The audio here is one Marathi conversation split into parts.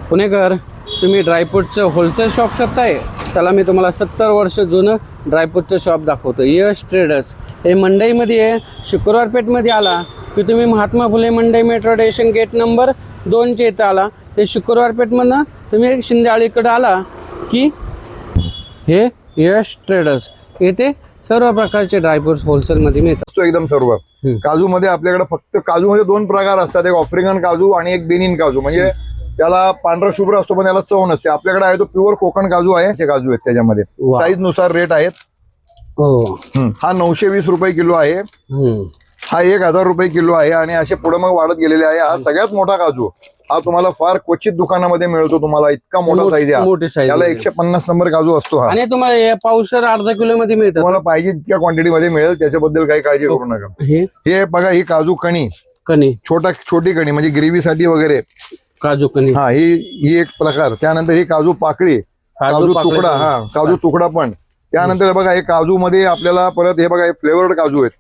पुणेकर, तुम्ही ड्रायफ्रूटचं होलसेल शॉप शोधताय? चला मी तुम्हाला 70 वर्ष जुनं ड्रायफ्रूटचं शॉप दाखवतो. यश ट्रेडर्स हे मंडईमध्ये आहे. शुक्रवार पेठमध्ये आला की तुम्ही महात्मा फुले मंडई मेट्रो स्टेशन गेट नंबर 2च्या इथं आला. ते शुक्रवार पेठमधनं तुम्ही शिंदे आळीकडे आला की हे यश ट्रेडर्स, येथे सर्व प्रकारचे ड्रायफ्रुट्स होलसेलमध्ये मिळतात. एकदम सर्व काजू मध्ये आपल्याकडे फक्त काजू मध्ये 2 प्रकार असतात, एक आफ्रिकन काजू आणि एक बेनिन काजू. म्हणजे त्याला पांढरा शुभ्र असतो पण त्याला चव नसते. आपल्याकडे आहे तो प्युअर कोकण काजू आहे. ते काजू आहेत त्याच्यामध्ये साईज नुसार रेट आहेत. हा 920 रुपये किलो आहे. हा 1000 रुपये किलो आहे आणि असे पुढे मग वाढत गेलेले आहे. हा सगळ्यात मोठा काजू, हा तुम्हाला फार क्वचित दुकानामध्ये मिळतो. तुम्हाला इतका मोठा साईज आहे, त्याला 150 नंबर काजू असतो हा. आणि तुम्हाला पावशेर अर्धा किलो मध्ये मिळतात. तुम्हाला पाहिजे तितक्या क्वांटिटी मध्ये मिळेल, त्याच्याबद्दल काही काळजी करू नका. हे बघा, ही काजू कणी छोटी कणी म्हणजे ग्रेव्हीसाठी वगैरे काजू कणी. हा, ही एक प्रकार. त्यानंतर ही काजू पाकळी, काजू तुकडा. हा, काजू तुकडा पण. त्यानंतर बघा हे काजू मध्ये आपल्याला परत हे बघा हे फ्लेवर्ड काजू आहेत.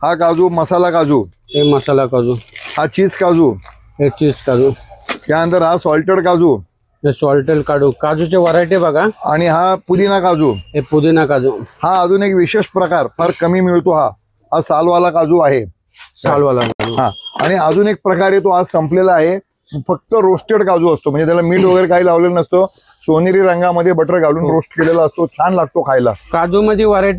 हा काजू मसाला काजू, हे मसाला काजू. हा चीज काजू, हे चीज काजू. त्यानंतर हा सॉल्टेड काजू, हे सॉल्टेड काजू. काजूचे व्हरायटी बघा. आणि हा पुदिना काजू, हे पुदिना काजू. हा अजून एक विशेष प्रकार फार कमी मिळतो. हा सालवाला काजू आहे, सालवाला. हा. आणि अजून एक प्रकार आहे, तो आज संपलेला आहे. फक्त रोस्टेड काजू असतो, म्हणजे त्याला मीठ वगैरे काही लावलेलं नसतं. सोनेरी रंगामध्ये बटर घालून रोस्ट केलेला असतो. छान लागतो खायला. काजू मध्ये व्हरायटी